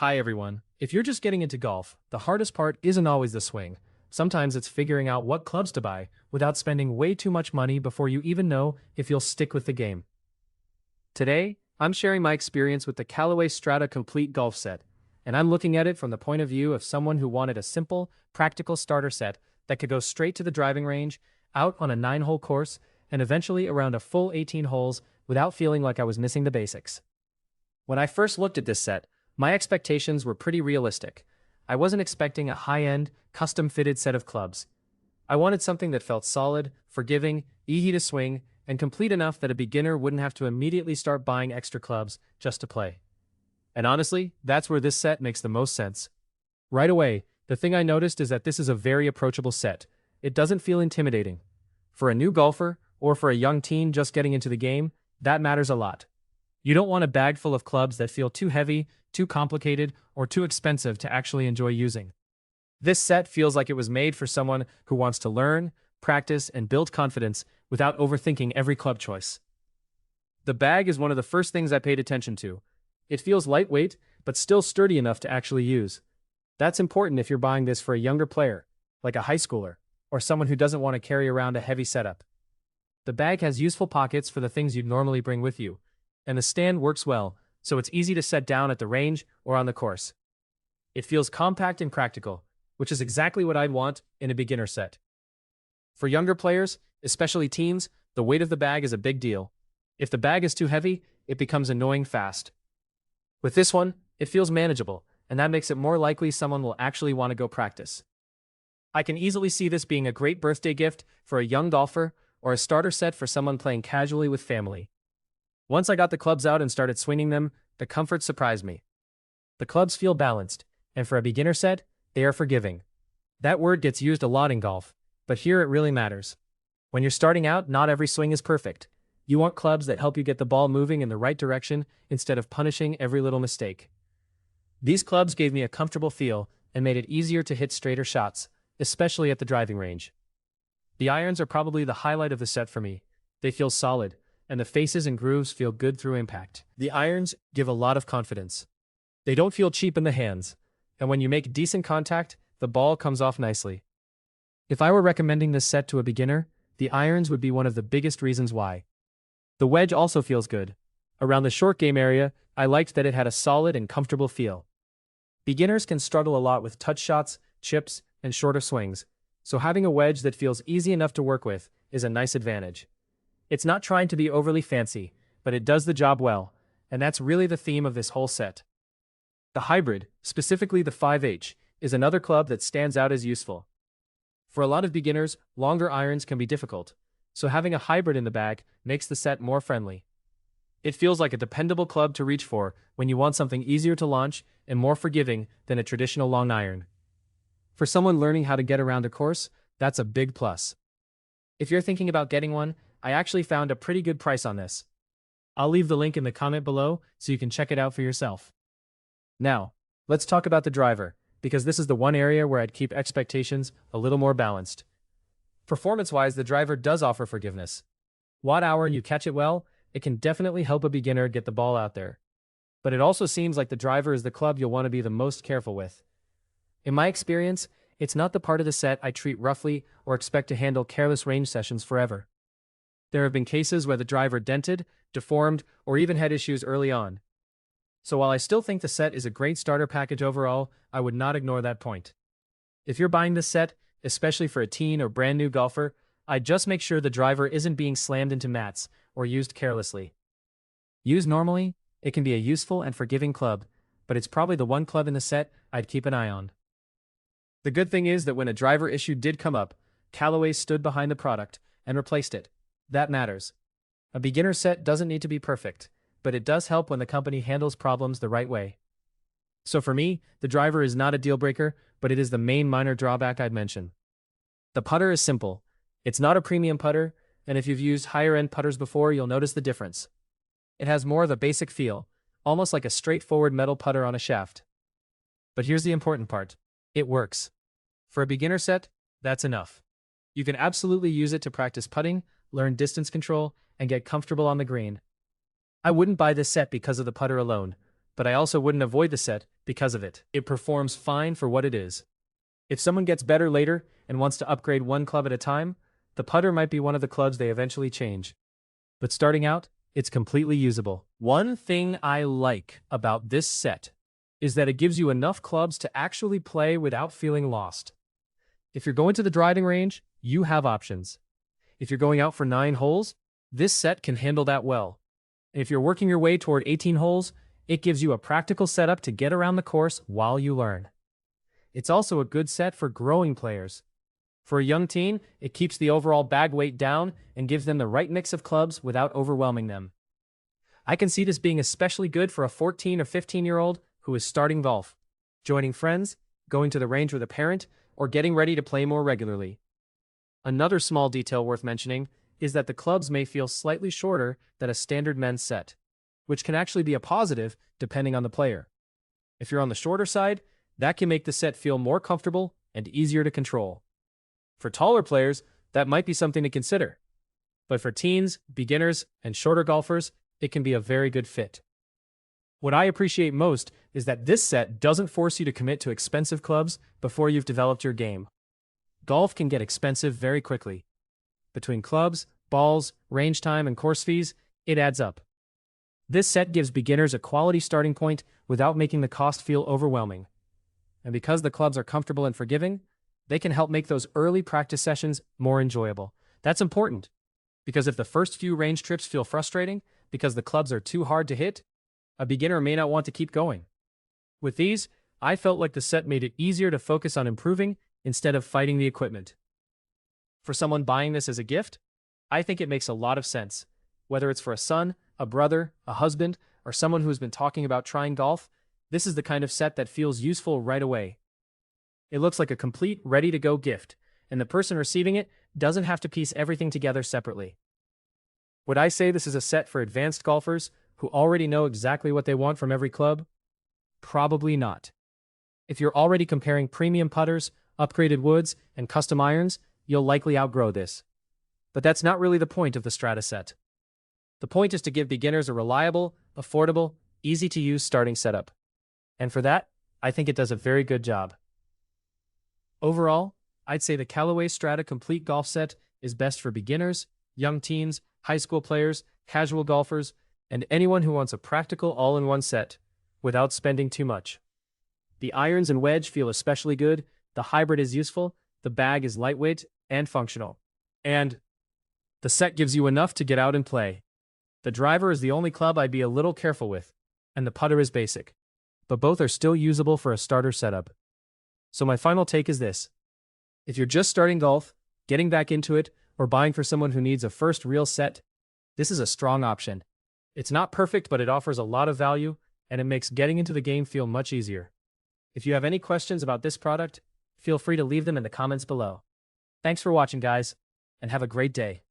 Hi everyone. If you're just getting into golf, the hardest part isn't always the swing. Sometimes it's figuring out what clubs to buy without spending way too much money before you even know if you'll stick with the game. Today, I'm sharing my experience with the Callaway Strata Complete Golf Set, and I'm looking at it from the point of view of someone who wanted a simple, practical starter set that could go straight to the driving range, out on a 9-hole course, and eventually around a full 18 holes without feeling like I was missing the basics. When I first looked at this set, my expectations were pretty realistic. I wasn't expecting a high-end, custom-fitted set of clubs. I wanted something that felt solid, forgiving, easy to swing, and complete enough that a beginner wouldn't have to immediately start buying extra clubs just to play. And honestly, that's where this set makes the most sense. Right away, the thing I noticed is that this is a very approachable set. It doesn't feel intimidating. For a new golfer, or for a young teen just getting into the game, that matters a lot. You don't want a bag full of clubs that feel too heavy, too complicated, or too expensive to actually enjoy using. This set feels like it was made for someone who wants to learn, practice, and build confidence without overthinking every club choice. The bag is one of the first things I paid attention to. It feels lightweight, but still sturdy enough to actually use. That's important if you're buying this for a younger player, like a high schooler, or someone who doesn't want to carry around a heavy setup. The bag has useful pockets for the things you'd normally bring with you, and the stand works well, so it's easy to set down at the range or on the course. It feels compact and practical, which is exactly what I'd want in a beginner set. For younger players, especially teens, the weight of the bag is a big deal. If the bag is too heavy, it becomes annoying fast. With this one, it feels manageable, and that makes it more likely someone will actually want to go practice. I can easily see this being a great birthday gift for a young golfer or a starter set for someone playing casually with family. Once I got the clubs out and started swinging them, the comfort surprised me. The clubs feel balanced, and for a beginner set, they are forgiving. That word gets used a lot in golf, but here it really matters. When you're starting out, not every swing is perfect. You want clubs that help you get the ball moving in the right direction instead of punishing every little mistake. These clubs gave me a comfortable feel and made it easier to hit straighter shots, especially at the driving range. The irons are probably the highlight of the set for me. They feel solid, and the faces and grooves feel good through impact. The irons give a lot of confidence. They don't feel cheap in the hands, and when you make decent contact, the ball comes off nicely. If I were recommending this set to a beginner, the irons would be one of the biggest reasons why. The wedge also feels good. Around the short game area, I liked that it had a solid and comfortable feel. Beginners can struggle a lot with touch shots, chips, and shorter swings, so having a wedge that feels easy enough to work with is a nice advantage. It's not trying to be overly fancy, but it does the job well, and that's really the theme of this whole set. The hybrid, specifically the 5H, is another club that stands out as useful. For a lot of beginners, longer irons can be difficult, so having a hybrid in the bag makes the set more friendly. It feels like a dependable club to reach for when you want something easier to launch and more forgiving than a traditional long iron. For someone learning how to get around a course, that's a big plus. If you're thinking about getting one, I actually found a pretty good price on this. I'll leave the link in the comment below so you can check it out for yourself. Now, let's talk about the driver, because this is the one area where I'd keep expectations a little more balanced. Performance-wise, the driver does offer forgiveness. Watt hour you catch it well, it can definitely help a beginner get the ball out there. But it also seems like the driver is the club you'll want to be the most careful with. In my experience, it's not the part of the set I treat roughly or expect to handle careless range sessions forever. There have been cases where the driver dented, deformed, or even had issues early on. So while I still think the set is a great starter package overall, I would not ignore that point. If you're buying this set, especially for a teen or brand new golfer, I'd just make sure the driver isn't being slammed into mats or used carelessly. Used normally, it can be a useful and forgiving club, but it's probably the one club in the set I'd keep an eye on. The good thing is that when a driver issue did come up, Callaway stood behind the product and replaced it. That matters. A beginner set doesn't need to be perfect, but it does help when the company handles problems the right way. So for me, the driver is not a deal breaker, but it is the main minor drawback I'd mention. The putter is simple. It's not a premium putter, and if you've used higher-end putters before, you'll notice the difference. It has more of a basic feel, almost like a straightforward metal putter on a shaft. But here's the important part. It works. For a beginner set, that's enough. You can absolutely use it to practice putting, learn distance control, and get comfortable on the green. I wouldn't buy this set because of the putter alone, but I also wouldn't avoid the set because of it. It performs fine for what it is. If someone gets better later and wants to upgrade one club at a time, the putter might be one of the clubs they eventually change. But starting out, it's completely usable. One thing I like about this set is that it gives you enough clubs to actually play without feeling lost. If you're going to the driving range, you have options. If you're going out for 9 holes, this set can handle that well. And if you're working your way toward 18 holes, it gives you a practical setup to get around the course while you learn. It's also a good set for growing players. For a young teen, it keeps the overall bag weight down and gives them the right mix of clubs without overwhelming them. I can see this being especially good for a 14 or 15-year-old who is starting golf, joining friends, going to the range with a parent, or getting ready to play more regularly. Another small detail worth mentioning is that the clubs may feel slightly shorter than a standard men's set, which can actually be a positive depending on the player. If you're on the shorter side, that can make the set feel more comfortable and easier to control. For taller players, that might be something to consider. But for teens, beginners, and shorter golfers, it can be a very good fit. What I appreciate most is that this set doesn't force you to commit to expensive clubs before you've developed your game. Golf can get expensive very quickly. Between clubs, balls, range time, and course fees, it adds up. This set gives beginners a quality starting point without making the cost feel overwhelming. And because the clubs are comfortable and forgiving, they can help make those early practice sessions more enjoyable. That's important, because if the first few range trips feel frustrating because the clubs are too hard to hit, a beginner may not want to keep going. With these, I felt like the set made it easier to focus on improving instead of fighting the equipment. For someone buying this as a gift, I think it makes a lot of sense. Whether it's for a son, a brother, a husband, or someone who has been talking about trying golf, this is the kind of set that feels useful right away. It looks like a complete, ready-to-go gift, and the person receiving it doesn't have to piece everything together separately. Would I say this is a set for advanced golfers who already know exactly what they want from every club? Probably not. If you're already comparing premium putters, upgraded woods, and custom irons, you'll likely outgrow this. But that's not really the point of the Strata set. The point is to give beginners a reliable, affordable, easy-to-use starting setup. And for that, I think it does a very good job. Overall, I'd say the Callaway Strata Complete Golf Set is best for beginners, young teens, high school players, casual golfers, and anyone who wants a practical all-in-one set without spending too much. The irons and wedge feel especially good, the hybrid is useful, the bag is lightweight and functional. And the set gives you enough to get out and play. The driver is the only club I'd be a little careful with, and the putter is basic. But both are still usable for a starter setup. So my final take is this. If you're just starting golf, getting back into it, or buying for someone who needs a first real set, this is a strong option. It's not perfect, but it offers a lot of value, and it makes getting into the game feel much easier. If you have any questions about this product, feel free to leave them in the comments below. Thanks for watching, guys, and have a great day.